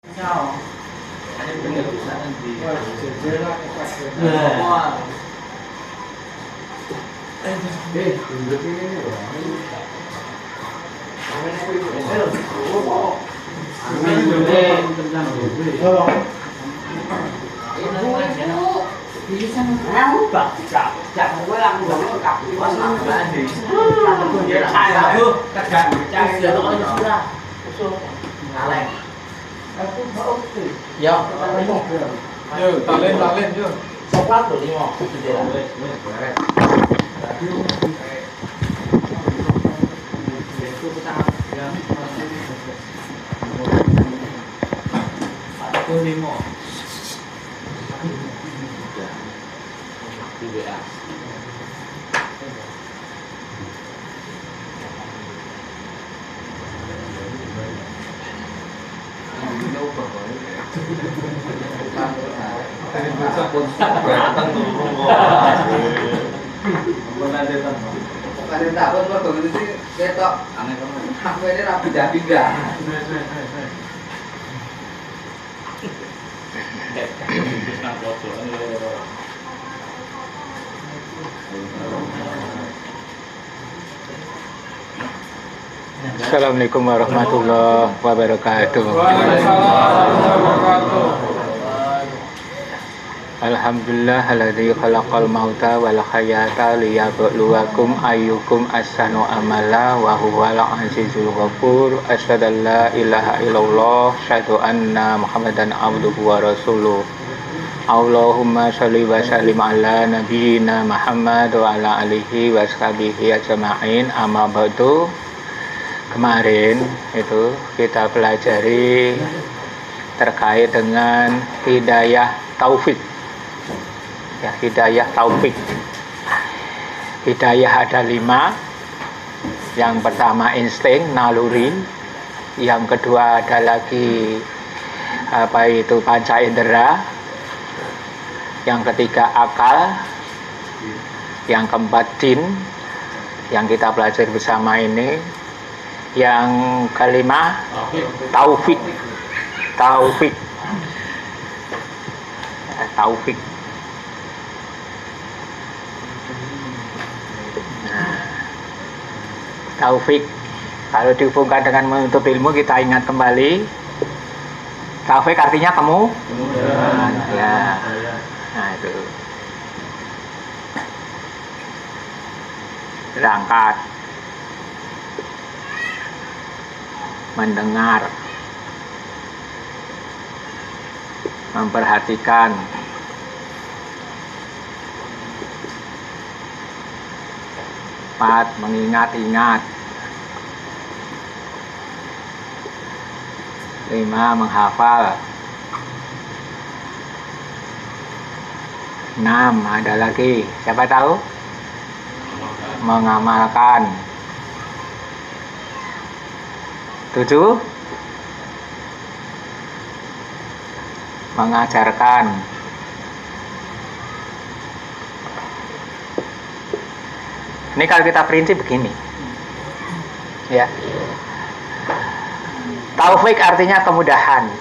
Sao? Ada bener bisa nanti. Yo, tak lên chưa? Coklat tuh lima, Bukan takut kok begitu sih ketok aneh banget. Aku ini rapi dah pindah. Assalamualaikum warahmatullahi wabarakatuh. Alhamdulillah alladzi khalaqal mauta wal hayata liyabluwakum ayyukum ahsanu amala wa huwal azizul ghafur. Asyhadu an la ilaha illallah, asyhadu anna Muhammadan abduhu wa rasuluh. Allahumma sholli wa sallim ala nabiyyina Muhammad wa ala alihi wa sahbihi ajma'in. Amma ba'du. Kemarin itu kita pelajari terkait dengan hidayah taufik. Ya, hidayah taufik. Hidayah ada 5. Yang pertama insting, naluri. Yang kedua ada lagi panca indera. Yang ketiga akal. Yang keempat din, yang kita pelajari bersama ini. Yang kelima taufik. Taufik. Taufik. Taufik, kalau dihubungkan dengan menuntut ilmu, kita ingat kembali. Taufik artinya kemudahan. Ya. Nah itu. Berangkat, mendengar, memperhatikan, mengingat-ingat. 5. Menghafal. 6. Ada lagi, siapa tahu? Mengamalkan. 7. Mengajarkan. Ini kalau kita prinsip begini, ya. Taufik artinya kemudahan,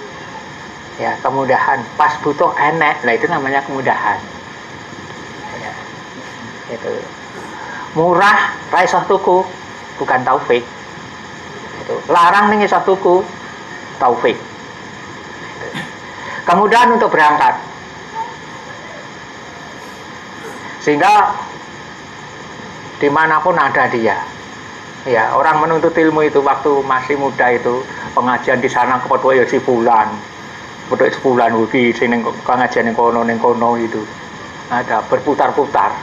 ya, kemudahan. Pas butuh enek, lah itu namanya kemudahan. Ya, itu. Murah, raisoh tuku, bukan taufik. Itu. Larang nih isoh tuku, taufik. Kemudahan untuk berangkat, sehingga dimanapun ada dia, ya, orang menuntut ilmu itu waktu masih muda itu pengajian di sana kepada ya si fulan, kepada si fulan di sini pengajian yang kono itu ada berputar-putar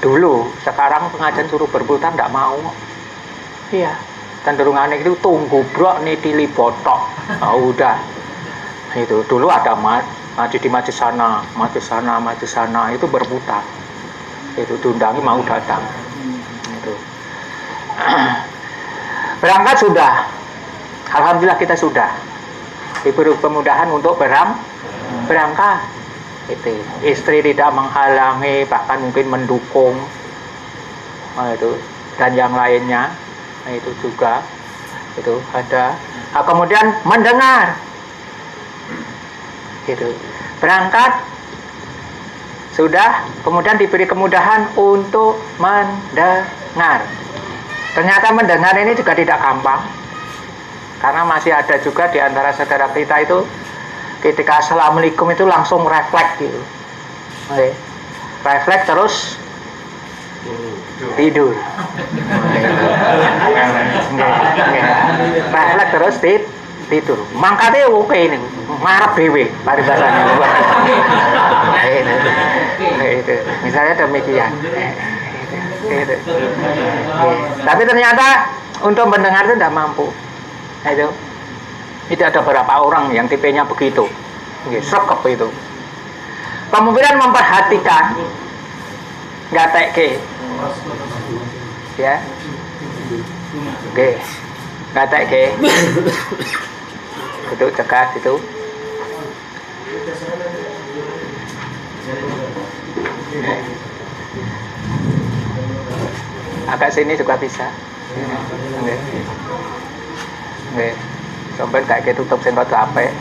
dulu. Sekarang pengajian suruh berputar tidak mau, iya, cenderungannya itu tunggu brok nih tili botok. Udah itu dulu ada maju di maju sana itu berputar, itu diundangi mau datang. Berangkat sudah, alhamdulillah kita sudah diberi kemudahan untuk berangkat. Itu istri tidak menghalangi, bahkan mungkin mendukung, itu dan yang lainnya, itu juga itu ada. Kemudian mendengar, Gitu. Berangkat sudah, kemudian diberi kemudahan untuk mendengar. Ternyata mendengar ini juga tidak gampang, karena masih ada juga di antara saudara kita itu ketika assalamualaikum itu langsung refleks gitu. Oke. Refleks terus tidur. Refleks terus tidur. Mangkate oke ini, ngarep dhewe paribasane. Itu. Misalnya demikian. Gitu. Tapi ternyata untuk mendengar itu tidak mampu. Itu ada beberapa orang yang tipenya begitu, srekep itu. Kemudian memperhatikan, nggak teke, ya, oke, nggak teke, itu cekat itu. Agak sini juga bisa. Nggih. Sampai kayak tutup sing rada apik.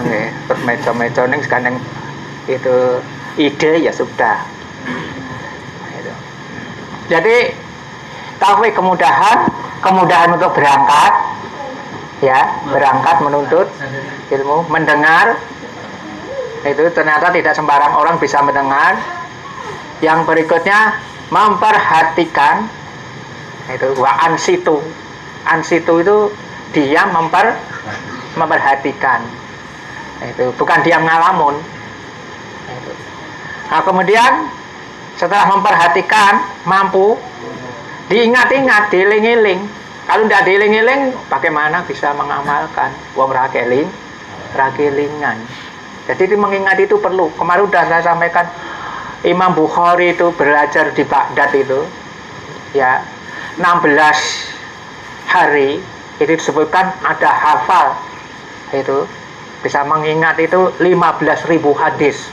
Nggih, terus meja-meja ning sekarang itu ide ya sudah. Gitu. Jadi taufik kemudahan untuk berangkat, ya, berangkat menuntut ilmu, mendengar. Itu ternyata tidak sembarang orang bisa mendengar. Yang berikutnya memperhatikan, itu wa ansitu. Ansitu itu diam memperhatikan. Itu bukan diam ngalamun. Itu. Nah, kemudian setelah memperhatikan mampu diingat-ingat, dieling-eling. Kalau tidak dieling-eling, bagaimana bisa mengamalkan? Wong ra kelingan. Jadi mengingat itu perlu. Kemarin sudah saya sampaikan, Imam Bukhari itu belajar di Baghdad itu, ya, 16 hari itu disebutkan ada hafal, itu bisa mengingat itu 15.000 hadis.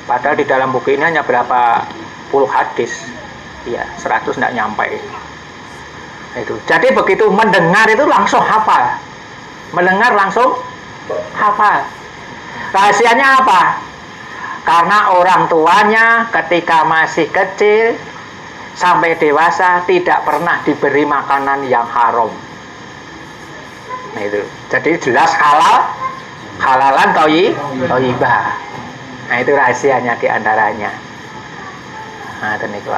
Padahal di dalam buku ini hanya berapa puluh hadis, ya, 100 tidak nyampe. Itu. Jadi begitu mendengar itu langsung hafal, mendengar langsung hafal. Rahasianya apa? Karena orang tuanya ketika masih kecil sampai dewasa tidak pernah diberi makanan yang haram. Nah, itu. Jadi jelas halalan thayyibah. Nah, itu rahasianya di antaranya. Nah, itu.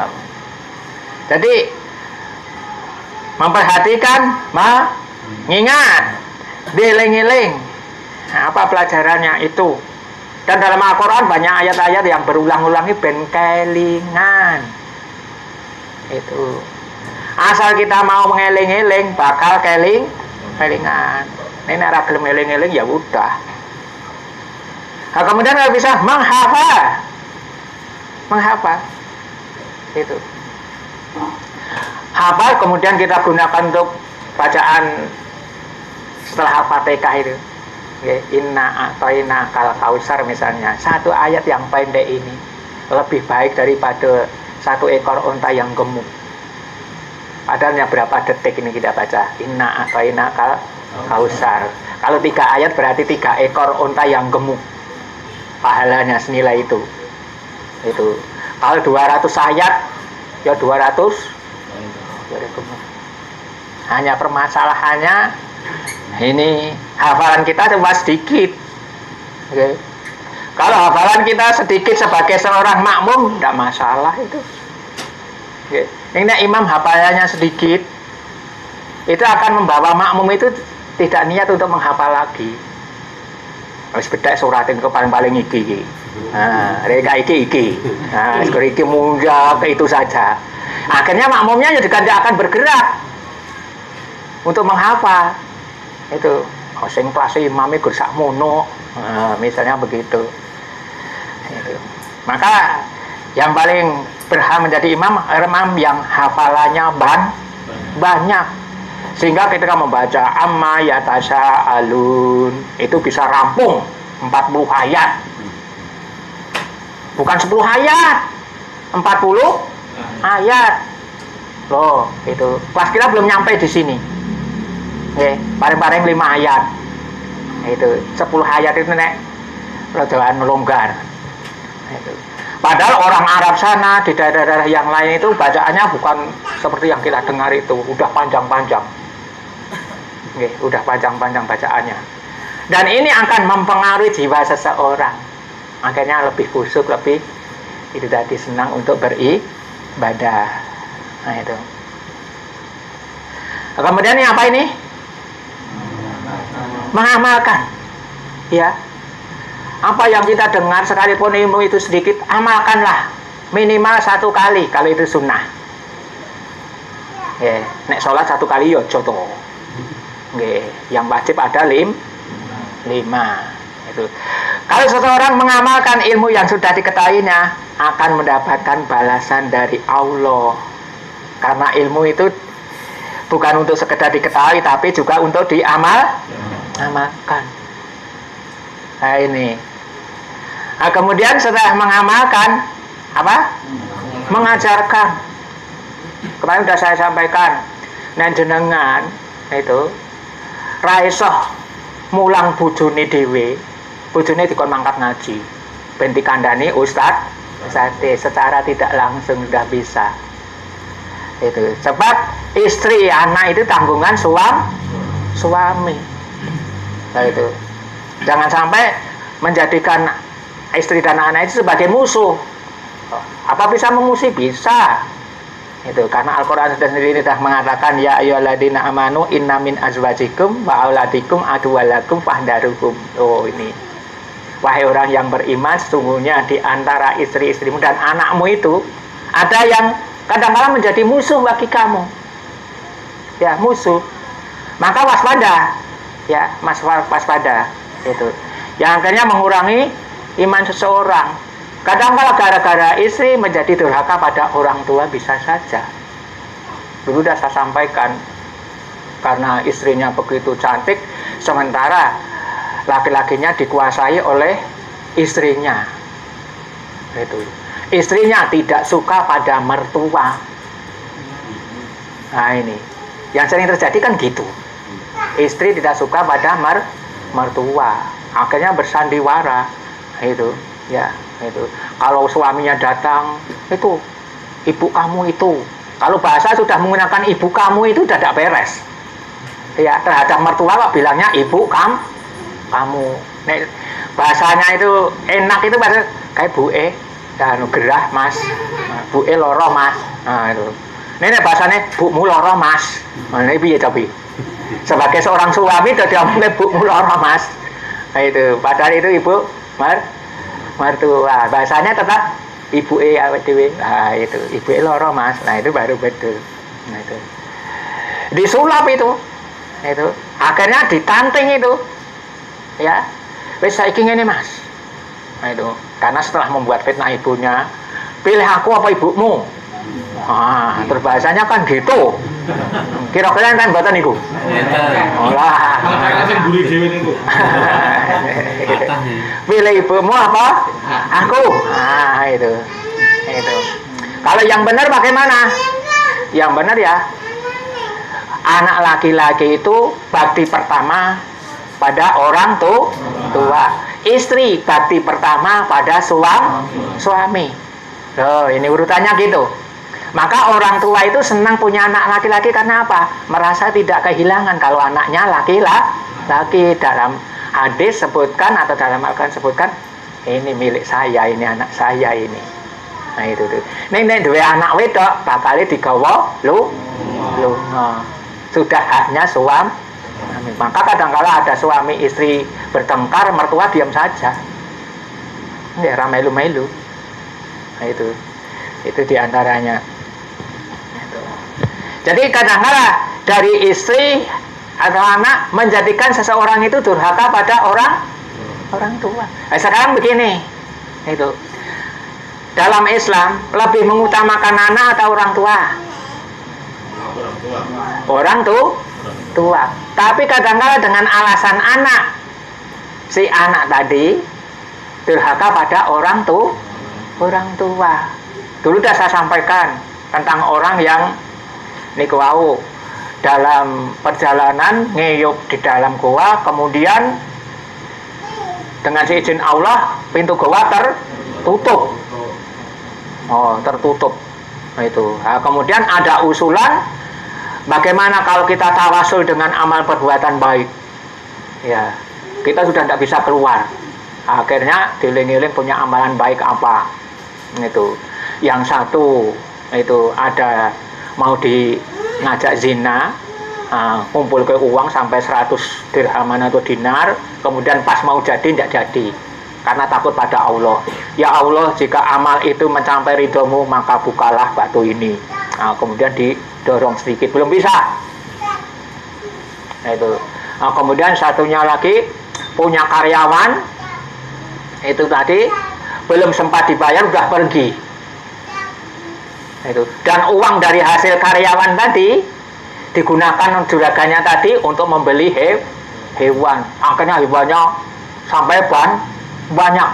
Jadi memperhatikan, mengingat, dieling-eling. Nah, apa pelajarannya itu? Dan dalam Al-Quran banyak ayat-ayat yang berulang-ulang ini ben kelingan. Itu. Asal kita mau mengeling-eling, bakal kelingan. Ini nek gelem eling-eling ya udah. Nah, kemudian kalau bisa menghafal. Itu. Hafal kemudian kita gunakan untuk bacaan setelah Al-Fatihah itu. Inna a'toina kal kausar misalnya, satu ayat yang pendek ini lebih baik daripada satu ekor unta yang gemuk. Padahal berapa detik ini kita baca inna a'toina kal kausar. Kalau 3 ayat berarti 3 ekor unta yang gemuk, pahalanya senilai itu. Kalau 200 ayat ya 200 ya gemuk. Hanya permasalahannya ini hafalan kita cuma sedikit. Okay. Kalau hafalan kita sedikit sebagai seorang makmum, tidak masalah itu. Okay. Ini imam hafalannya sedikit, itu akan membawa makmum itu tidak niat untuk menghafal lagi. Harus beda suratin ke paling iki. Nah, reka iki. Nah, iki muncul ke itu saja. Akhirnya makmumnya juga tidak akan bergerak untuk menghafal. Itu sing kelas imam gur sak mono, misalnya begitu. Itu. Maka yang paling berhak menjadi imam yang hafalannya banyak, sehingga ketika membaca amma yatasya alun itu bisa rampung 40 ayat, bukan 10 ayat, 40 ayat. Loh, itu kelas kita belum nyampe di sini. Paling-paling 5 ayat. Itu 10 ayat itu nek rodaan longgar. Itu. Padahal orang Arab sana di daerah-daerah yang lain itu bacaannya bukan seperti yang kita dengar itu, udah panjang-panjang. Oke, udah panjang-panjang bacaannya. Dan ini akan mempengaruhi jiwa seseorang. Akhirnya lebih khusyuk, lebih itu tadi senang untuk beribadah. Nah itu. Kemudian ini apa ini? Mengamalkan. Ya. Apa yang kita dengar sekalipun ilmu itu sedikit, amalkanlah minimal 1 kali kalau itu sunnah. Ya, nek sholat 1 kali yo contoh. Nggih, yang wajib ada 5. Itu. Kalau seseorang mengamalkan ilmu yang sudah diketahuinya, akan mendapatkan balasan dari Allah. Karena ilmu itu bukan untuk sekedar diketahui, tapi juga untuk diamalkan. Nah ini. Nah, kemudian setelah mengamalkan, apa? Mengajarkan. Kemarin sudah saya sampaikan. Nen jenengan itu raisoh mulang bojone dhewe. Bojone dikon mangkat ngaji. Ben dikandani ustaz secara tidak langsung sudah bisa. Itu. Sebab istri anak itu tanggungan suami. Nah itu. Jangan sampai menjadikan istri dan anak itu sebagai musuh. Apa bisa memusuhi? Bisa. Itu karena Al-Qur'an sendiri sudah mengatakan ya ayyuhalladzina amanu inna min azwajikum wa auladikum aduwwalakum fahdharuhum. Oh ini. Wahai orang yang beriman, sesungguhnya di antara istri-istrimu dan anakmu itu ada yang kadang-kadang menjadi musuh bagi kamu. Ya, musuh. Maka waspada. Ya, waspada. Itu. Yang akhirnya mengurangi iman seseorang. Kadang-kala gara-gara istri menjadi durhaka pada orang tua bisa saja. Dulu sudah saya sampaikan, karena istrinya begitu cantik, sementara laki-lakinya dikuasai oleh istrinya. Itu. Istrinya tidak suka pada mertua. Nah ini, yang sering terjadi kan gitu. Istri tidak suka pada mertua, akhirnya bersandiwara. Itu, ya. Itu. Kalau suaminya datang, itu ibu kamu itu. Kalau bahasa sudah menggunakan ibu kamu itu tidak beres. Ya, terhadap mertua kok bilangnya ibu kamu. Nek bahasanya itu enak itu bahasa kayak bu'e dan gerah mas. Bu'e loro mas. Nah itu. Nek bahasanya bu'mu loro mas. Nah ini piye tapi. Sebagai seorang suami tidak boleh bu'mu loro mas. Nah itu, padahal itu ibu mertua, bahasanya tetap ibu awake dhewe. Nah itu, ibu loro mas. Nah itu baru betul. Nah itu. Disulap itu. Itu. Akhirnya ditanting itu. Ya. Wis saiki ngene mas. Nah itu. Karena setelah membuat fitnah ibunya, pilih aku apa ibumu? Ah, terus bahasanya kan gitu. Kira-kira enten mboten niku? Olah. Pilih ibumu apa? Aku. Ah, itu. Itu. Kalau yang benar bagaimana? Yang benar ya. Anak laki-laki itu bakti pertama pada orang tua. Istri bakti pertama pada suami. Loh, ini urutannya gitu. Maka orang tua itu senang punya anak laki-laki karena apa? Merasa tidak kehilangan kalau anaknya laki-laki. Dalam hadis sebutkan atau dalam Al-Quran sebutkan, ini milik saya, ini anak saya ini. Nah itu tuh. Nek duwe anak wedok bakal digawa lunga. Sudah haknya suami. Maka kadang-kala ada suami istri bertengkar, mertua diam saja. Nggih ra melu-melu. Nah itu diantaranya. Jadi kadang-kala dari istri atau anak menjadikan seseorang itu durhaka pada orang tua. Nah, sekarang begini, itu dalam Islam lebih mengutamakan anak atau orang tua? Orang tua. Tapi kadang-kala dengan alasan anak, si anak tadi durhaka pada orang tua. Dulu sudah saya sampaikan tentang orang yang niku wau dalam perjalanan ngeyup di dalam goa, kemudian dengan seizin Allah pintu goa tertutup. Oh, tertutup. Nah, itu. Nah, kemudian ada usulan bagaimana kalau kita tawasul dengan amal perbuatan baik. Ya, kita sudah tidak bisa keluar. Akhirnya diling-iling punya amalan baik apa. Itu. Yang satu itu ada mau ngajak zina, kumpul ke uang sampai 100 dirhaman atau dinar, kemudian pas mau jadi tidak jadi karena takut pada Allah. Ya Allah, jika amal itu mencapai ridhomu maka bukalah batu ini. Kemudian didorong sedikit, belum bisa. Itu. Kemudian satunya lagi punya karyawan, itu tadi belum sempat dibayar udah pergi. Itu. Dan uang dari hasil karyawan tadi digunakan juragannya tadi untuk membeli hewan. Akhirnya hewannya sampai banyak.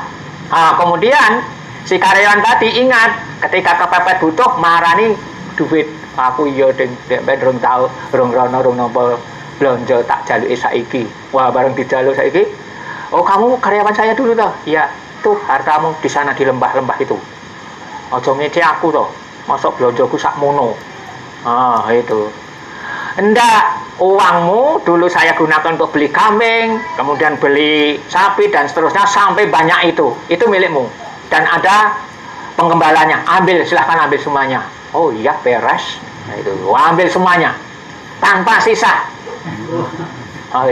Kemudian si karyawan tadi ingat ketika kepepet butuh marani duit. Aku iya ding rong tau rong rono rong nopo blonjo tak jaluki saiki. Wah, bareng dijaluk saiki. Oh, kamu karyawan saya dulu toh? Iya, tuh hartamu di sana di lembah-lembah itu. Aja ngece aku toh. Masuk blonjoku sakmono. Itu. Enggak, uangmu dulu saya gunakan untuk beli kambing, kemudian beli sapi dan seterusnya sampai banyak itu. Itu milikmu. Dan ada penggembalanya. Ambil, silahkan ambil semuanya. Oh iya, beres. Nah, itu. Ambil semuanya. Tanpa sisa.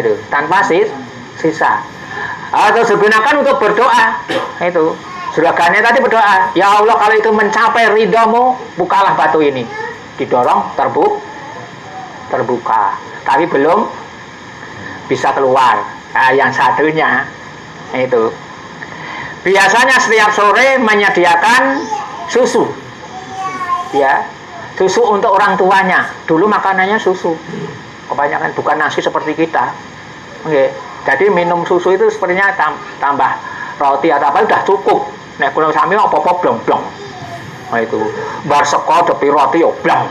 Itu. Tanpa sisa. Terus digunakan untuk berdoa. Itu. Juragannya tadi berdoa, ya Allah kalau itu mencapai ridhomu, bukalah batu ini. Didorong, terbuka. Tapi belum bisa keluar. Yang satunya itu. Biasanya setiap sore menyediakan susu. Ya, susu untuk orang tuanya. Dulu makanannya susu. Kebanyakan bukan nasi seperti kita. Oke. Jadi minum susu itu sepertinya tambah roti atau apa udah cukup. Nek kula sami apa-apa blong-blong. Nah itu, bar seko depi roti yo blong.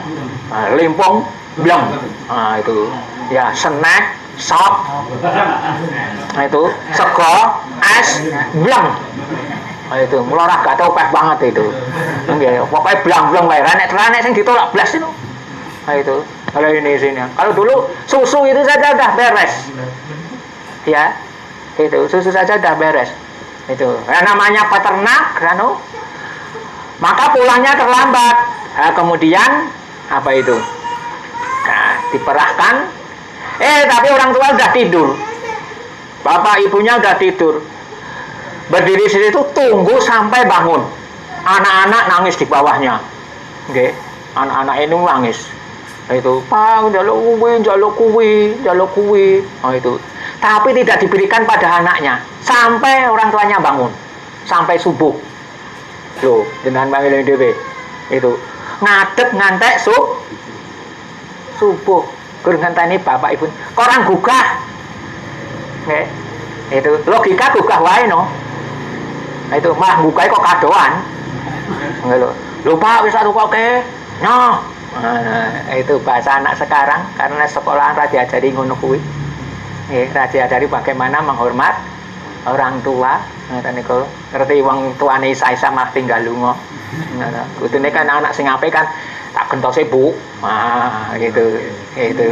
Limpong blong. Itu. Ya, snack, sop. Nah itu, sego, es, blong. Nah itu, mula ora gak tau pek banget itu. Nggih, pokoke blong-blong wae. Nek sing ditolak blas itu. Nah itu, kalau ini sini. Kalau dulu susu itu saja udah beres. Ya. Itu, susu saja udah beres. Itu namanya peternak, maka pulangnya terlambat. Kemudian apa itu? Diperahkan. Tapi orang tua udah tidur. Bapak ibunya udah tidur. Berdiri di situ tunggu sampai bangun. Anak-anak nangis di bawahnya. Oke, anak-anak ini nangis. Itu, Pak, jaluk kuwi. Oh itu. Tapi tidak diberikan pada anaknya sampai orang tuanya bangun, sampai subuh. Loh, dengan manggil dhewe. Itu ngadeg ngantek subuh. Gur ngenteni bapak ibu. Korang gugah. Nggih. Itu logika gugah wae no. Itu mah gugah kok kadoan. Nggih lho. Lho Pak wis tukoke. Noh. Itu bahasa anak sekarang karena sekolahan ra diajari ngono kuwi. Diajari bagaimana menghormat orang tua. Ngerti wong tuane isa-isa malah tinggal lunga. Kudune kan anak sing apik kan tak gentose Bu. Gitu. Itu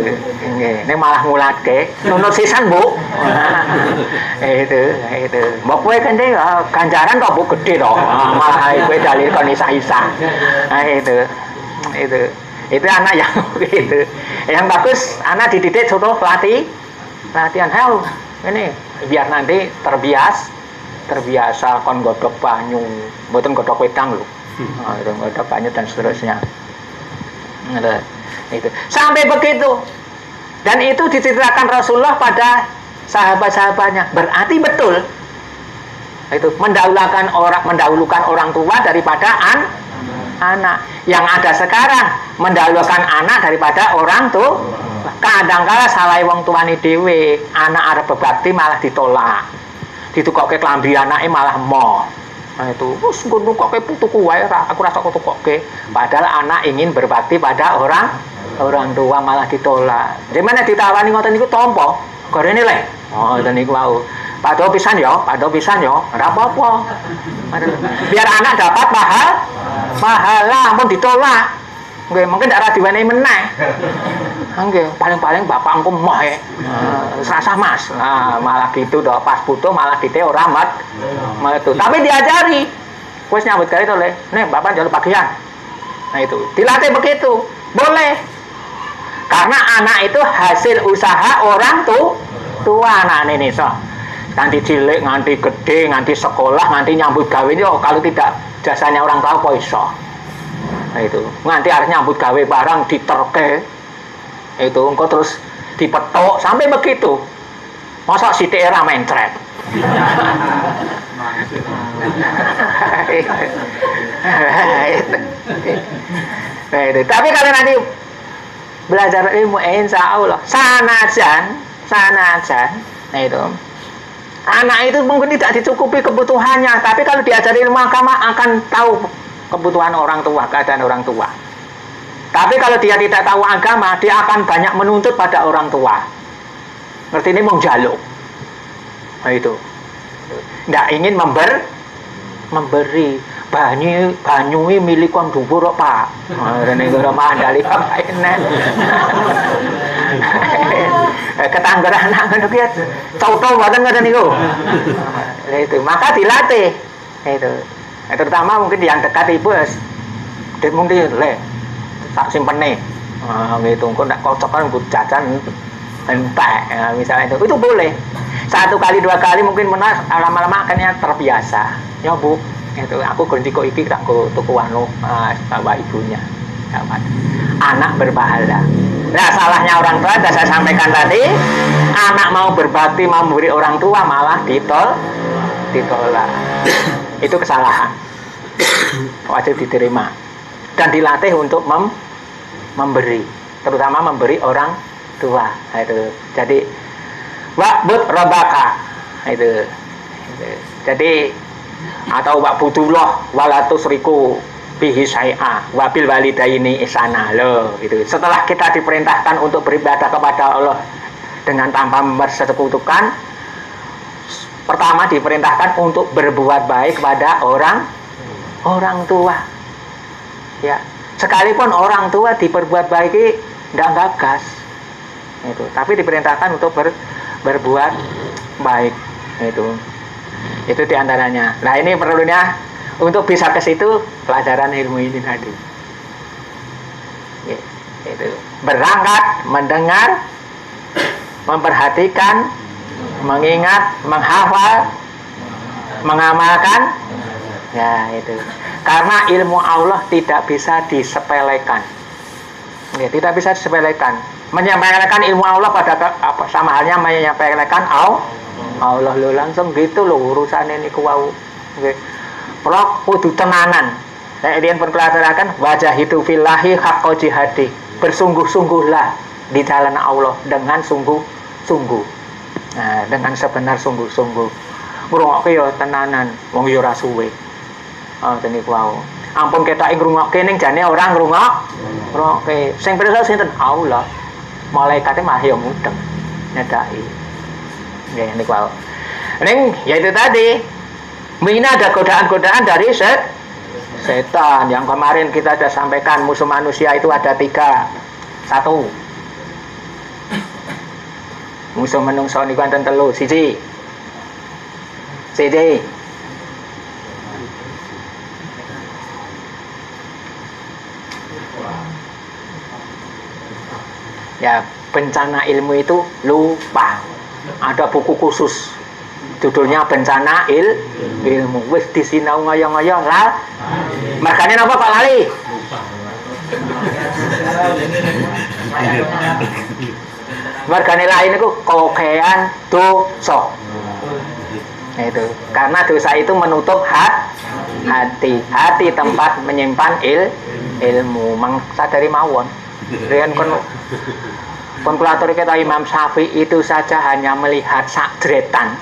nggih. Nek malah ngulatke nunut sisan Bu. Itu. Mbok kowe kene ganjaran kok Bu gede to. Malah kowe dalil kon isa-isa. Itu anak yang gitu. Yang bagus anak dididik contoh latihan hal ini biar nanti terbiasa kon godhok banyu, mboten godhok wedang lho. Itu godhok banyu dan seterusnya. Itu sampai begitu. Dan itu diceritakan Rasulullah pada sahabat-sahabatnya. Berarti betul. Itu mendahulukan orang tua daripada anak. Yang ada sekarang mendahulukan anak daripada orang tua. Kadang-kala salah wong tuane dhewe, anak arep berbakti malah ditolak. Ditukokke klambi anake malah emoh. Nah itu, wis nggo nukokke putuku wae aku rasa tukokke. Padahal anak ingin berbakti pada orang tua malah ditolak. Di mana ditawani ngoten niku tampa, gorene le. Oh, ngoten niku wau. Pado pisan yo, ora apa-apa. Biar anak dapat pahala, ampun ditolak. Nggih, mungkin ora diwenehi meneh. Nggih, paling-paling bapak engko mohe. Serasa Mas. Nah, malah gitu dok, pas butuh malah dite ora metu. Tapi diajari. Wis nyambut gawe to, Le. Nih, bapak njaluk bagian. Nah itu, dilatih begitu. Boleh. Karena anak itu hasil usaha orang tua anak ini so. Nganti cilik, nganti gede, nganti sekolah, nganti nyambut gawe yo kalau tidak jasanya orang tua apa iso. Nah itu, nganti arep nyambut gawe barang diterke. Itu engko terus dipetok sampai begitu. Masa sithik ora mencret. Nah, itu. Tapi kalau nanti belajar ilmu insya Allah sanajan nah itu anak itu mungkin tidak dicukupi kebutuhannya, tapi kalau diajari ilmu agama akan tahu kebutuhan orang tua, keadaan orang tua. Tapi kalau dia tidak tahu agama, dia akan banyak menuntut pada orang tua. Ngerti ini mengjaluk. Nah itu tidak ingin memberi banyui milik kon dhuwur kok Pak. Rene ora mandali apa enek. Ketangger anak ngono ki coto mboten ngoten niku. Itu maka dilatih. Itu. Terutama mungkin yang dekat ibu dia mungkin le tak simpene. Gitu engko ndak kocokan nggo jajan entek. Misalnya itu boleh. 1 kali 2 kali mungkin menas lama-lama akhirnya terbiasa. Ya Bu, itu aku ganti kok iki tak go tuku anu bapak ibunya. Dapat. Anak berpahala. Nah, salahnya orang tua sudah saya sampaikan tadi, anak mau berbakti, mau memberi orang tua malah ditolak. Itu kesalahan. Wajib diterima dan dilatih untuk memberi, terutama memberi orang tua. Nah, itu. Jadi wa'bud rabbaka. Itu. Jadi atau wa'budullah wala tusriku bihi syai'a wa bil walidaini ihsana loh gitu. Setelah kita diperintahkan untuk beribadah kepada Allah dengan tanpa mempersekutukan, pertama diperintahkan untuk berbuat baik kepada orang tua. Ya, sekalipun orang tua diperbuat baik tidak gagas. Itu, tapi diperintahkan untuk berbuat baik itu diantaranya. Nah ini perlunya untuk bisa ke situ pelajaran ilmu ini tadi. Ya, itu berangkat, mendengar, memperhatikan, mengingat, menghafal, mengamalkan. Ya itu. Karena ilmu Allah tidak bisa disepelekan. Ya, tidak bisa disepelekan. Menyampaikan ilmu Allah pada sama halnya menyampaikan Allah lo langsung gitu lo urusan ini kuau. Oke. Prok kudu tenanan. Nek riyen pun pelajaraken wajah itu fillahi haqqa jihadi. Bersungguh-sungguhlah di jalan Allah dengan sungguh-sungguh. Nah, dengan sebenar sungguh-sungguh. Ngrungokke ya tenanan, wong ya ora suwe. Ten niku wae. Ampun ketok ngrungokke ning jane ora ngrungokke. Sing pirsa sinten? Allah. Malaikate mah ya mudeng nyedaki. Nggih niku wae. Ning ya itu tadi. Ini ada godaan-godaan dari setan. Yang kemarin kita sudah sampaikan musuh manusia itu ada 3. 1. Musuh menungso niku wonten 3. Siji. Ya, bencana ilmu itu lupa. Ada buku khusus judulnya bencana ilmu. Wis disinau ngoyo-ngoyo lah. Margane napa Pak lali? Margane lain itu kokean dosa. Itu karena dosa itu menutup hati tempat menyimpan ilmu. Mangsa dari mawon. Riyen kon kulatur kita Imam Syafi'i itu saja hanya melihat sakjretan.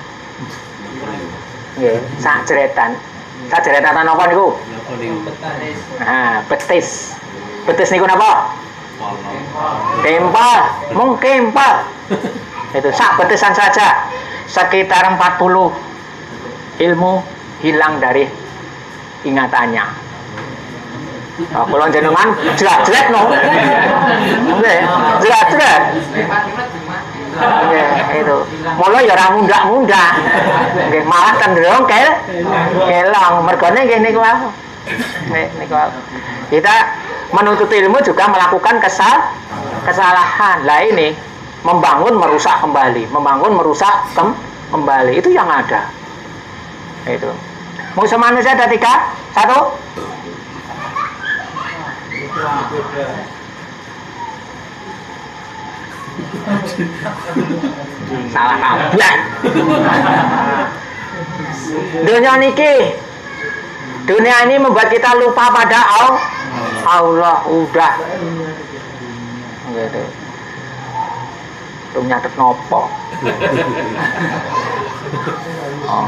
Nggih, sakjretan. Sakjretan napa niku? Nah, betis. Betis niku napa? Kempal. Mung kempal. Itu sak betisan saja sekitar 40 ilmu hilang dari ingatannya. Kalau jenengan jelas-jelas no, jelas-jelas. Itu mulai ya orang muda, malah cenderung kelang. Mergone gini gua. Kita menuntut ilmu juga melakukan kesalahan. Lah ini membangun merusak kembali, kembali itu yang ada. Itu. Musuh manusia ada 3, 1. Salah kabeh. Dunia ini membuat kita lupa pada Allah. Udah gitu. Tung nyatet nopo.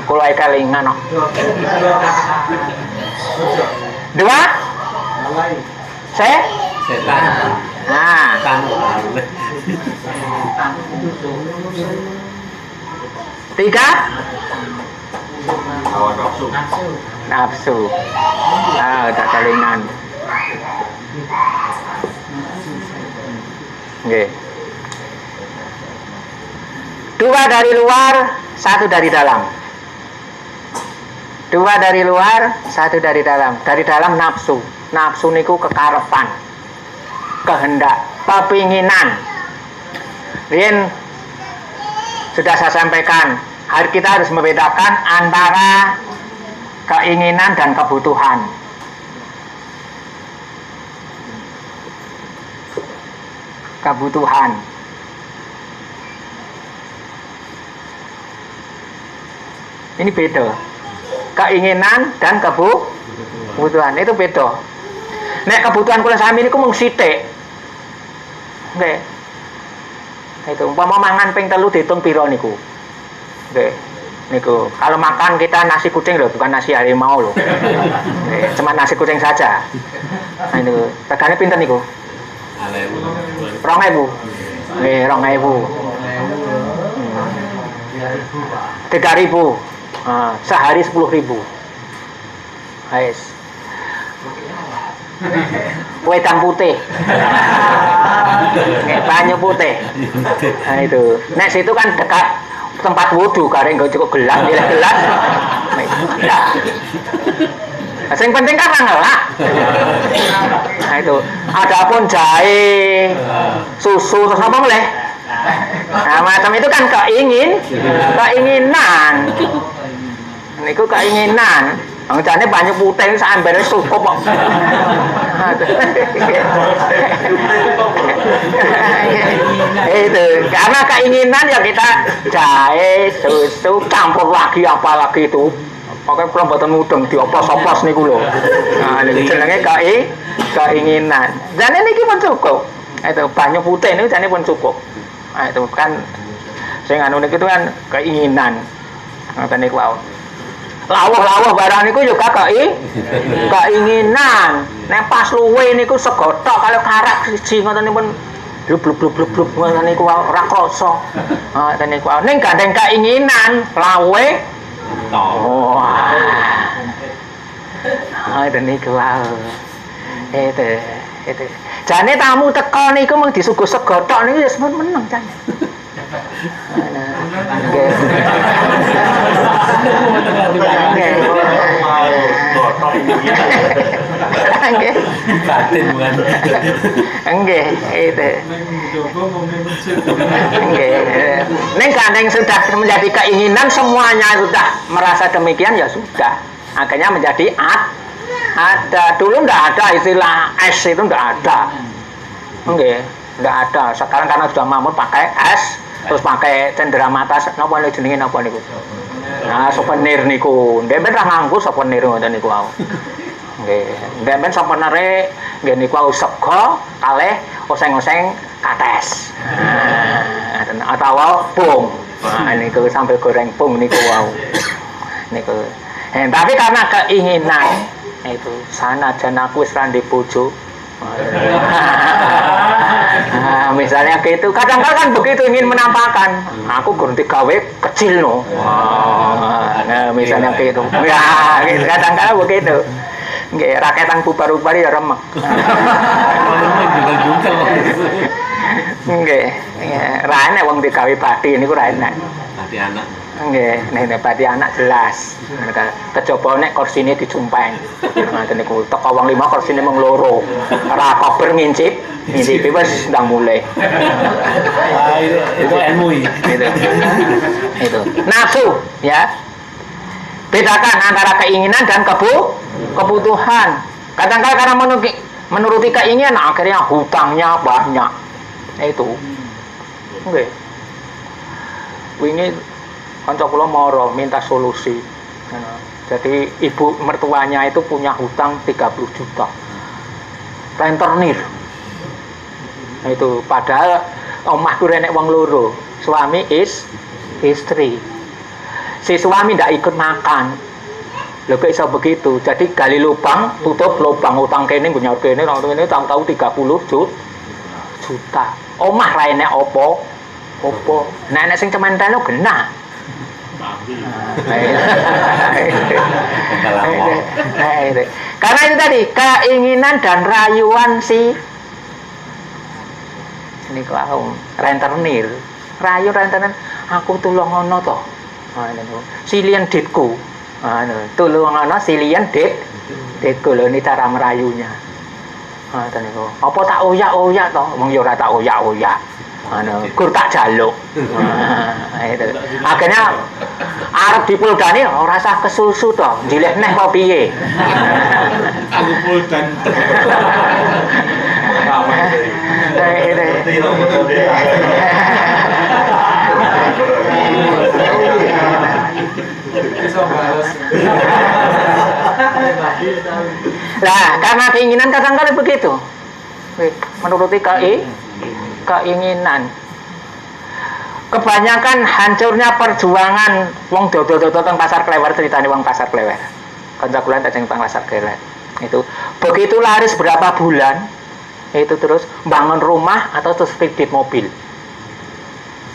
Kula kelingan kok. 2 setan. Nah, tiga nafsu. Udah kelingan. Oke. 2 dari luar, 1 dari dalam. 2 dari luar, 1 dari dalam. Dari dalam nafsu. Nafsu niku kekarepan, kehendak, kepinginan. Rian sudah saya sampaikan, kita harus membedakan antara keinginan dan kebutuhan. Kebutuhan. Ini beda. Keinginan dan kebutuhan itu beda. Nek kebutuhan kula sami niku mung sithik. Nggih. Itu umpama mangan ping 3 diitung pira niku. Nggih. Niku kalau makan kita nasi kucing loh, bukan nasi harimau loh. Cuma nasi kucing saja. Nah itu regane pinten niku? 2.000. Nggih, 2.000. 3.000. Sehari 10.000. Guys. Wedang putih. Banyu putih. Nah itu. Nek situ kan dekat tempat wudu, kareng gak cukup gelas, gelas. Nah, yang penting kan ngelak. Nah itu. Adapun jahe, susu terus apa boleh? Nah macam itu kan keinginan. Niku keinginan. Jane banyak putih sambil cukup kok. Itu karena keinginan ya kita jahe, susu, campur lagi apalagi itu. Pakai pelambutan mudeng dioplos-oplos niku lho. Nah, niku jenenge keinginan. Jane niki pun cukup. Itu banyak putih niku jane pun cukup. Nah, itu kan sing anu niku itu kan keinginan. Ngoten niku wae. Lawuh-lawuh barang niku juga keinginan. Nek pas luwe niku segotok kalau karak siji ngoten nipun blub-blub-blub ngoten niku ora krasa. Ngoten niku ning gandeng keinginan lawe ngoten niku itu. Jane tamu teko niku mung disuguh segotok niku wis meneng jane. Enggak, itu. Neng gandeng sudah menjadi keinginan, semuanya sudah merasa demikian ya sudah. Akhirnya menjadi ada. Dulu enggak ada istilah es itu enggak ada. Enggak ada. Sekarang karena sudah mampu pakai es. Terus pakai cenderamata napa niku jenenge napa niku? Nah, souvenir niku. Ndek ben ra nganggo souvenir ngoten niku wae. Nggih, ndek ben souvenire nggih niku sego kalih oseng-oseng kates. Atau bung. Nah, niku sampai goreng bung niku wae. Niku. Tapi karena keinginan itu sanajan aku wis ra ndek bojo, Nah, misalnya gitu, kadang-kadang kan begitu ingin menampakkan, aku ganti gawe kecil no. Nah, misalnya gitu, ya, gitu. Kadang-kadang begitu. Nggih, raketan bubar-bubar ya remek. Nggih, ra enek wong digawe bathi niku ra enek. Bathi anak. Nggih, nek bathi anak jelas. Kejaba nek kursine dicumpeng. Ngoten niku, teko wong 5 kursine mung loro. Ora kober ngincip, ngincipi wis ndang mulai. Itu ilmu Itu. Itu. Nafsu, ya. Bedakan antara keinginan dan kebutuhan. Kadang-kadang karena menuruti keinginan akhirnya hutangnya banyak. Itu. Nggih. Wingi kanca kula mara minta solusi. Jadi ibu mertuanya itu punya hutang 30 juta. Rentenir. Itu padahal omah ku renek wong loro, suami istri. Si suami ndak ikut makan. Lho kok iso begitu? Jadi gali lubang, tutup lubang utang kene nggo nyaur kene, ini tahu 30 juta. Omah ra enek apa? Nek sing cementeno genah. Karena itu tadi keinginan dan rayuan si ini kau rentenir, rentenir aku tulung ngono to. Silian ditku. Tulung ngono silian ditku lho ini cara merayunya. Apa tak oyak-oyak to? Wong ya ora tak oyak-oyak. Gur tak jaluk. Itu. Akhirnya arep dipuldani ora usah kesusu to, dileh neh apa piye. Aku puldan. Nah, karena keinginan kadang-kadang begitu. Menuruti keinginan. Kebanyakan hancurnya perjuangan wong dodo-dodo teng pasar klewer, ceritane wong pasar klewer. Kanca kula tak teng pasar klewer. Itu begitu laris berapa bulan, itu terus bangun rumah atau terus kredit mobil.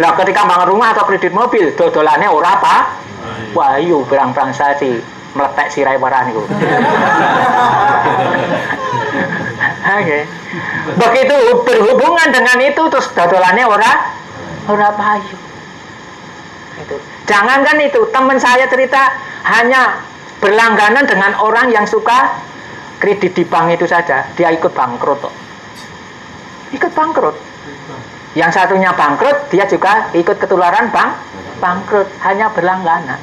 Lah ketika bangun rumah atau kredit mobil, dodolane ora apa? Wayu berang-berang sasi meletek sirai warah niku. Oke. Begitu berhubungan dengan itu terus dodolannya ora payu. Itu. Jangankan itu, teman saya cerita hanya berlangganan dengan orang yang suka kredit di bank itu saja, dia ikut bangkrut kok. Ikut bangkrut. Yang satunya bangkrut, dia juga ikut ketularan bangkrut, hanya berlangganan.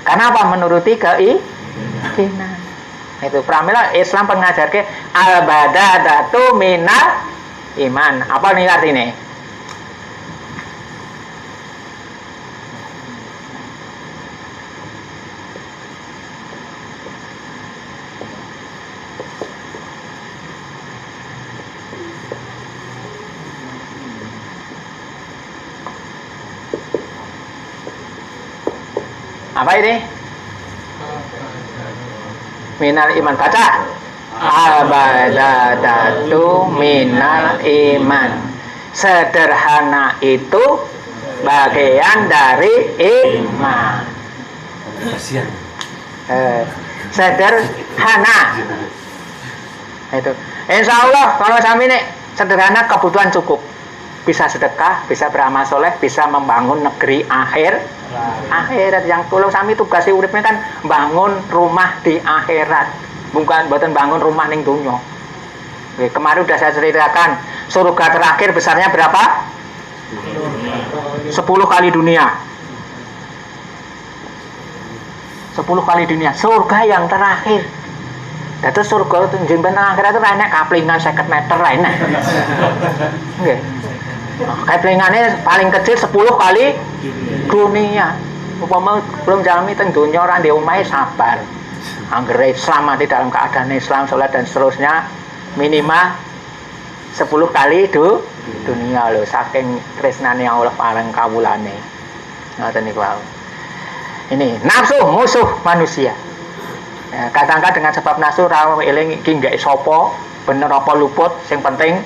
Karena apa? Menuruti keinginan. Itu pramila Islam pengajarke al-badadatu minal iman. Apa nih artinya? Apa ini? Minal iman, baca. Al-badadatu minal iman. Sederhana itu bagian dari iman. Kasihan. Sederhana. Itu. Insya Allah kalau sampai ini sederhana kebutuhan cukup. Bisa sedekah, bisa beramal soleh, bisa membangun negeri akhirat yang kalau sami tugasnya uripnya kan bangun rumah di akhirat, bukan bangun rumah ning dunya. Kemarin udah saya ceritakan surga terakhir besarnya berapa? 10 kali dunia. 10 kali dunia. Surga yang terakhir. Dadi surga jeneng akhirat itu enek kaplingan 50 meter lah enek. Nggih. Kaplingannya paling kecil 10 kali dunia. Upama belum jalmi teng dunia ora ndek omahe sabar. Anggere Islam di dalam keadaan Islam, salat dan seterusnya minimal 10 kali dunia lho, saking tresnane Allah paling kawulane. Ngoten niku wae. Ini nafsu musuh manusia. Ya, kadang-kadang dengan sebab nafsu ra eling iki nggak sapa bener apa luput sing penting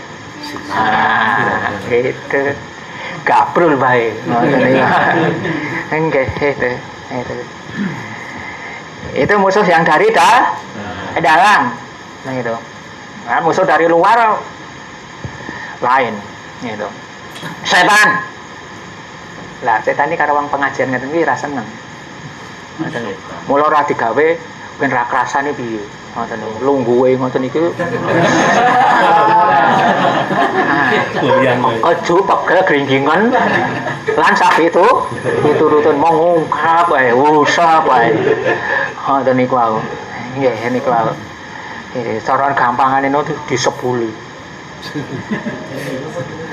itu gabrul bae ngoten niku itu musuh yang dari dalam nah itu nah, musuh dari luar lain gitu setan lah setan ini karo wong pengajian ngeten iki ra seneng ngoten lho mula ora digawe ben ra krasane piye ngoten lho lungguhe ngoten iki ojo pegel gringgingan lan sak itu piturutun mau ngungkap wae usah wae ngoten niku aku nggih niku aku cara gampangane no disebuli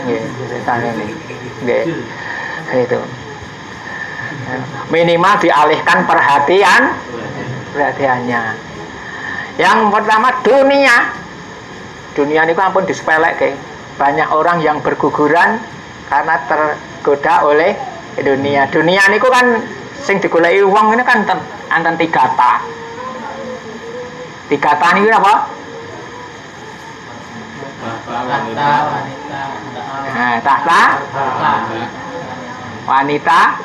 nggih setan ini nggih itu minimal dialihkan perhatiannya. Yang pertama dunia ini ampun disepelekke. Banyak orang yang berguguran karena tergoda oleh dunia niku kan sing digoleki wong ini kan anten tiga ta niku apa? Tahta wanita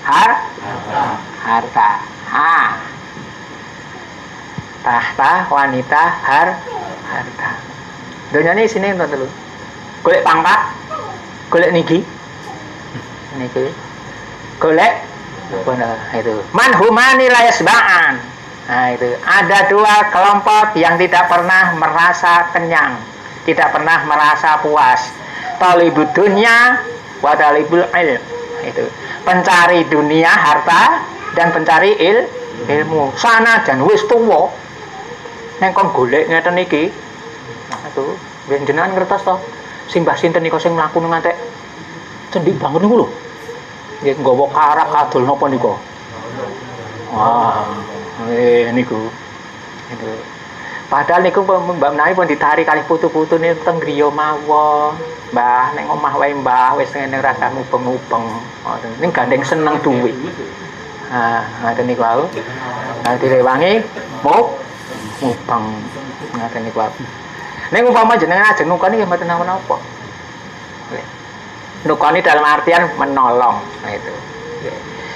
harta tahta wanita harta dunia ini sini nonton dulu golek pangkat golek niki golek benar itu manhumani la yasba'an. Nah itu ada dua kelompok yang tidak pernah merasa kenyang, tidak pernah merasa puas. Talibud dunya wa talibul ilm. Itu pencari dunia harta dan pencari ilmu. Sana dan wis tuwa nek kon golek ngeten iki. Nah itu ben jenengan ngertos to. Simbah sinten niku sing mlaku ngantek cendik banget niku lho. Nggih nggawa karak kadol napa niku. Wah, niku. Itu. Padahal niku Mbak Menawi pun ditarik kali putu-putu nih teng griya mawon. Mbah nek omah wae Mbah wis ngene rasa mubeng-mubeng. Ngoten. Ning gandeng seneng duwe. Ngoten niku wau. Nanti direwangi mubeng. Ngoten niku wau. Ning umpama jenengan ajeng nukoni ya mboten napa-napa. Nukoni dalam artian menolong. Nah itu.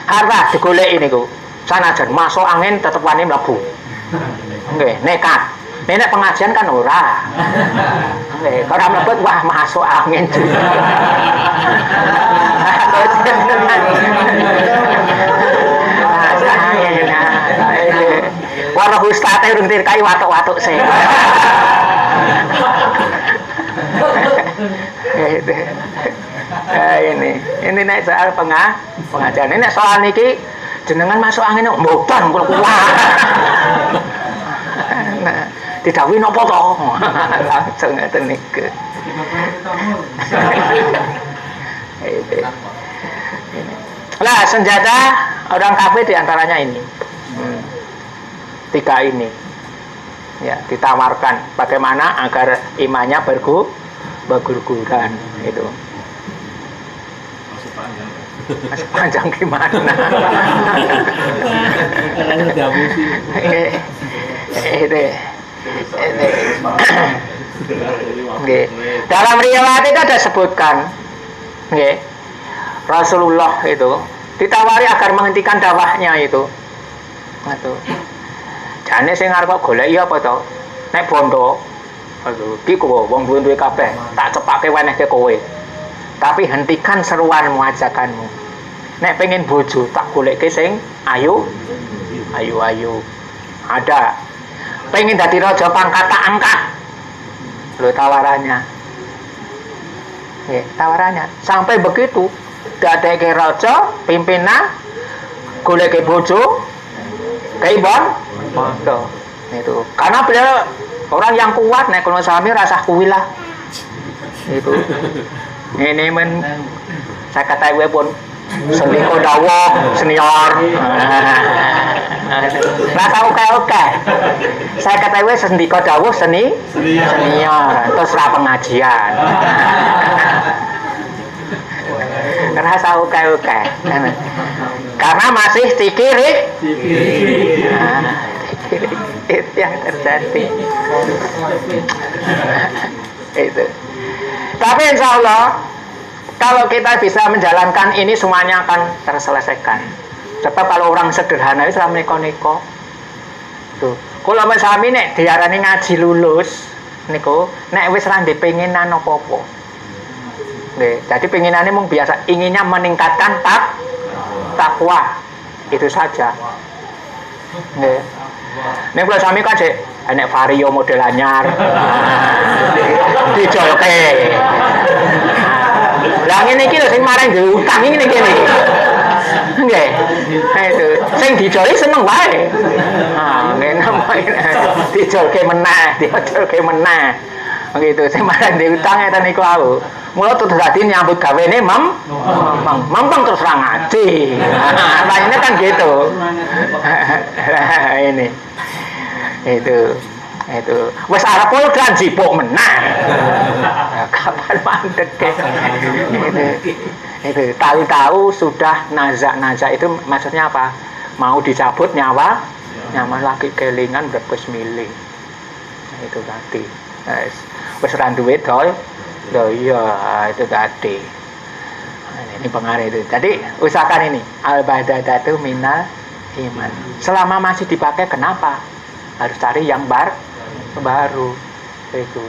Harta digoleki niku. Sanajan masuk angin tetep wani mlebu. Nggih, nekat. Nek pengajian kan ora. Nggih, ora mlebet wah masuk angin. Wara ustate urung dirkai watuk-watuk sing. Ini nek soal pengajian ini soal niki jenengan masuk angin mboten kula kuat. Nah, didhawuhi napa to? Langsung ngeten niku. Lah senjata orang kafir diantaranya ini. Tiga ini. Ya, ditawarkan bagaimana agar imannya berguguran itu. Masih panjang gimana? Dalam riwayat itu ada sebutkan, Rasulullah itu ditawari agar menghentikan dakwahnya itu. Jane sing arep goleki apa to? Nek bondo. Aduh, iki kok wong duwe kabeh, tak cepake wenehke kowe. Tapi hentikan seruanmu ajakanmu. Nek pengen bojo tak goleke sing ayu. Ada. Pengen dadi raja pangkat tak angkat. Lho tawarannya. Tawarannya. Sampai begitu dadeke raja, pimpinan goleke bojo, kaibon bondo. Itu. Karena beliau orang yang kuat nek kalau sami rasa kuwilah. Itu. Ini men saya kata ibu pun sendiko dawo senior. Rasa oke. Saya kata ibu sendiko dawo senior. Terus ra pengajian. Rasa oke. Karena masih tikirik. Itu yang terjadi. Itu. Tapi insya Allah kalau kita bisa menjalankan ini semuanya akan terselesaikan. Sebab kalau orang sederhana itu selama neko-neko tuh. Kalau sami nek diarani ngaji lulus niku nek wis ra penginan apa-apa. Nggih, jadi penginannya mung biasa inginnya meningkatkan takwa. Itu saja. Nggih. Nek kula sami kan sik enek vario model anyar. Dijolke. Lah ngene iki lho sing marang duwe utang iki ngene iki. Nggih. Itu sing dijoli seneng wae. Ah, nggih namanya dijolke meneh. Begitu sing marang duwe utang ngeten niku aku. Mula terus dadi nyambut gawene mampang terus ra ngaji. Nah, kan gitu. Ini. Itu wis arep udan jipuk menah. Kapan mandek itu tahu-tahu sudah nazak itu maksudnya apa? Mau dicabut nyawa lagi kelingan brebes milih. Nah, itu tadi. Wis ra duwe dol iya itu tadi. Ini pengaruh itu. Jadi usahakan ini al-badadatu minal iman. Selama masih dipakai kenapa? Harus cari yang baru itu.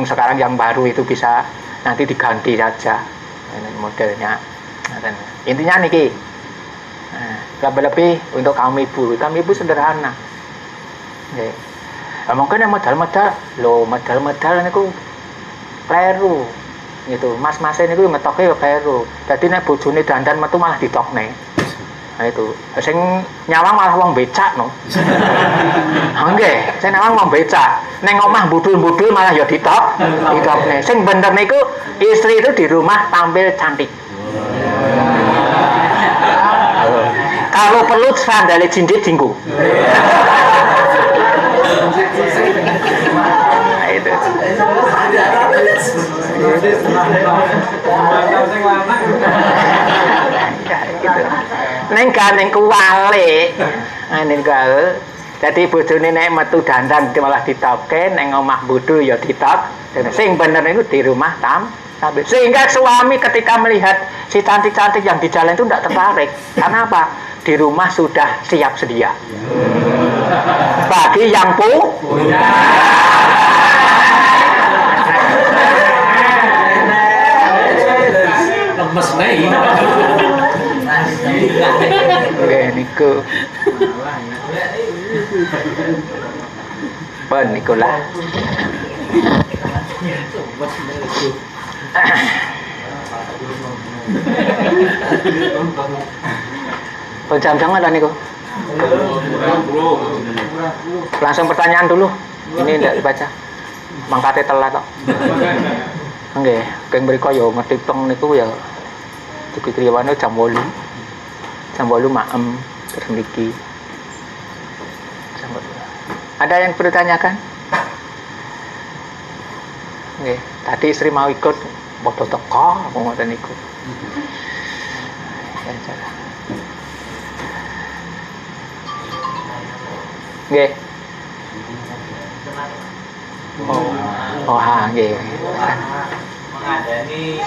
Sekarang yang baru itu bisa nanti diganti saja modelnya. Intinya niki. Lebih untuk kaum ibu sederhana. Nggih. Mungkin yang modal niku kleru gitu. Mas-mas niku metoke ya kleru. Dadi nek bojone dandan metu malah ditokne. Nah itu, sing nyawang malah wong becak no. Nggih, sing nyawang wong becak. Ning omah budul-budul malah ya ditokne. Sing bener niku istri itu di rumah tampil cantik. Kalau perlu sandale jinjit dinggo. Nah, itu. Gitu. Neng kuwale. Ning gawe. Dadi bojone nek metu dandan malah ditokke, neng omah bodho ya ditok. Sing bener niku di rumah tampil. Sehingga suami ketika melihat si cantik-cantik yang di jalan itu tidak tertarik. Karena apa? Di rumah sudah siap sedia. Bagi yang punya. Lemes nih. Oke, niku. Pun nikulah. Jam-jam ada niku. Langsung pertanyaan dulu. Ini tidak dibaca. Mangkate telat kok. Nggih, keng mriko ya ngerti teng niku ya dipikirwane jam 8. Jam 8 maem terus niki. Jam 8. Ada yang perlu tanyakan? Nggih, tadi istri mau ikut padha teko ngoten niku. Nggih. Oh, nggih. Mengadani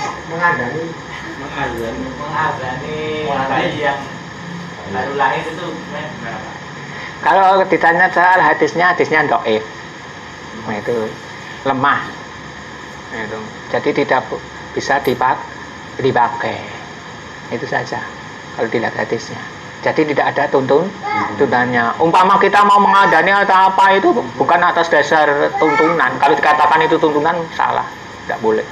bayi yang baru lahir itu berapa? Kalau ditanya soal hadisnya dhaif. Nah, itu lemah. Nah, itu. Jadi tidak bisa dipakai. Itu saja kalau dilihat hadisnya. Jadi tidak ada tuntunannya. Umpama kita mau mengadani atau apa itu bukan atas dasar tuntunan. Kalau dikatakan itu tuntunan salah, tidak boleh.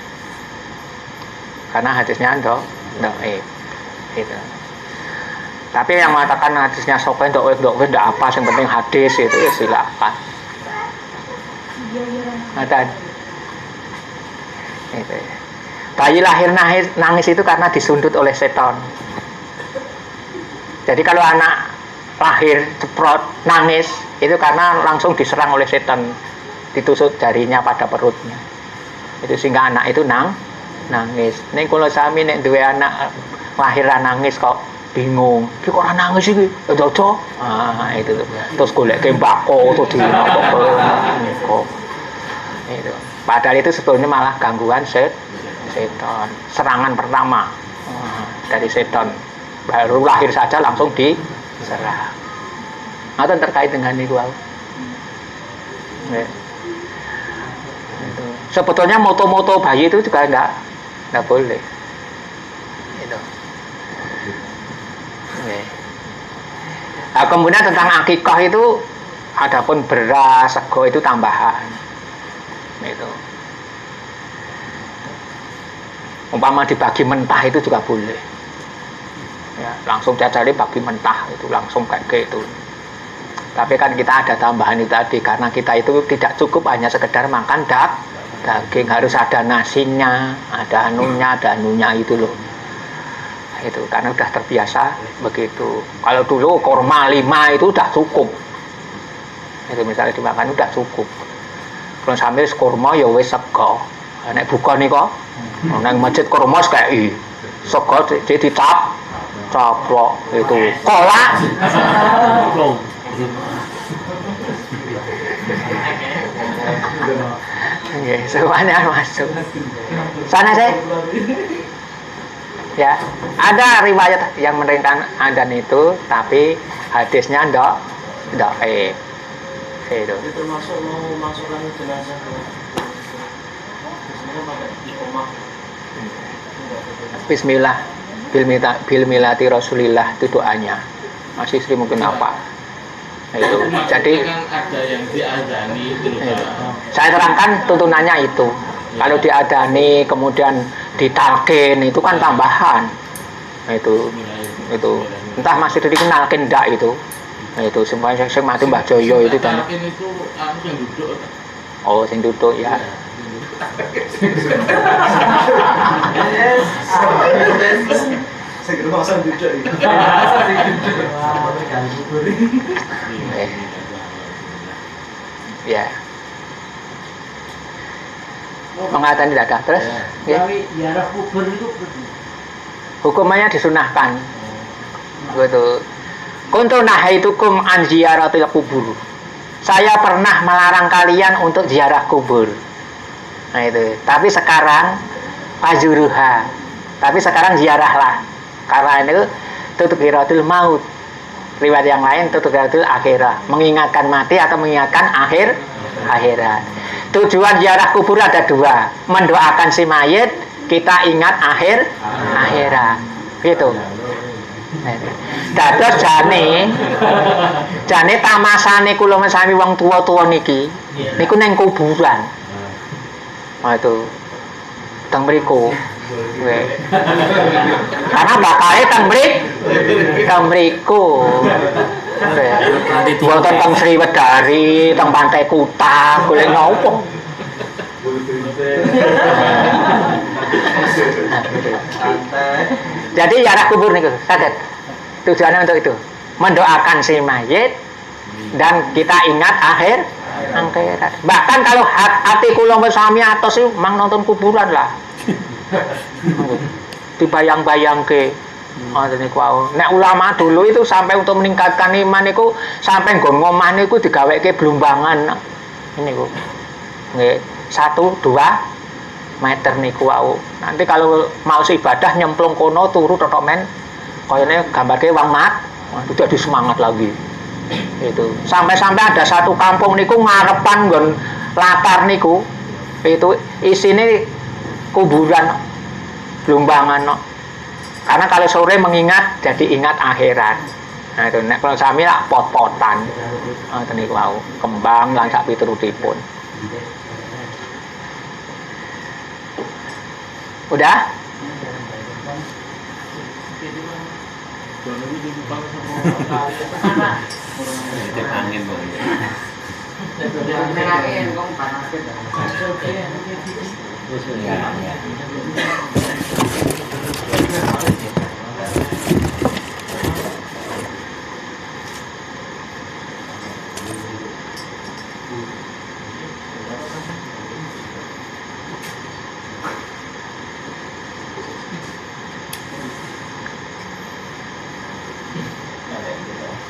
Karena hadisnya dhaif. Itu. Tapi yang mengatakan hadisnya sopen dhaif tidak apa, yang penting hadis itu ya silakan. Ada. Itu. Bayi lahir nangis itu karena disundut oleh setan. Jadi kalau anak lahir ceprot nangis itu karena langsung diserang oleh setan, ditusuk jarinya pada perutnya. Itu sehingga anak itu nangis. Ning kula sami nek duwe anak lahiran nangis kok bingung, ki kok ora nangis iki? Ojo. Itu. Terus golek mbako terus di niku. Itu. Padahal itu sebetulnya malah gangguan setan. Serangan pertama dari setan. Baru lahir saja langsung diserang. Atau terkait dengan itu. Itu. Sebetulnya moto-moto bayi itu juga enggak boleh. Itu. Nah, kemudian tentang akikah itu adapun beras, sego itu tambahan. Itu. Umpama dibagi mentah itu juga boleh. Ya, langsung jajali bagi mentah itu langsung kayak gitu. Tapi kan kita ada tambahan itu tadi karena kita itu tidak cukup hanya sekedar makan daging, harus ada nasinya, ada anunya itu loh. Itu karena udah terbiasa begitu. Kalau dulu korma 5 itu udah cukup. Itu misalnya dimakan udah cukup. Kalau sambil kurma ya wis sego. Nek buka nih kok. Nang masjid kurma kayak sego jadi caplok itu. Kolak. Oke, semuanya masuk. Sana sih. Ya, ada riwayat yang menerangkan adzan itu, tapi hadisnya ndak itu. Itu termasuk mau masukkan jenazah ke biasanya pakai iqomah. Bismillah, bil milati Rasulillah itu doanya. Masih istri mungkin apa? Itu. Jadi kan ada yang diadzani itu loh. saya terangkan tuntunannya itu. Kalau diadani kemudian ditalkin itu kan tambahan. Itu entah masih dikenalkin ndak itu. Itu semuanya sing mati Mbah Joyo itu kan. Itu aku yang duduk. Oh, sing duduk ya. Segera masa duduk itu. Ya. Mengatakan tidak ada. Terus ya. Ziarah kubur itu Hukumannya disunahkan. Gitu. Kuntu nahaitukum an ziyaratil kubur. Saya pernah melarang kalian untuk ziarah kubur. Nah itu. Tapi sekarang fazuruha. Tapi sekarang ziarahlah. Karena itu tutukiratul maut. Riwayat yang lain tutukiratul akhirah. Mengingatkan mati atau mengingatkan akhirat. Tujuan ziarah kubur ada dua. Mendoakan si mayit, kita ingat akhirat. Gitu. Dados jane tamasane kula sami wong tua-tua niki niku neng kuburan. Nah itu teng mriku. Karena bakale teng mriku. Wonten teng Sriwedari, teng Pantai Kuta, golek nopo? Jadi ziarah kubur niku, saged. Tujuannya untuk itu, mendoakan si mayit dan kita ingat akhirat. Bahkan kalau hati kula sami atos sih mang nonton kuburan lah. Dibayang-bayangke. Nek ulama dulu itu sampai untuk meningkatkan iman niku sampai nggon ngomah niku digaweke blumbangan. Niku. Nggih, 1-2 meter niku wau. Nanti kalau mau ibadah nyemplung kono turu totok men kayaknya gambarnya wong mat, itu jadi semangat lagi. Itu sampai-sampai ada satu kampung niku ngarepan nggon latar niku, itu isine kuburan lumbangan. Karena kalau sore mengingat, jadi ingat akhirat. Nah itu nek kalau sami lak pot-potan, niku wau kembang lan sak piturutipun. Udah? Angin banget. Angin kok panas.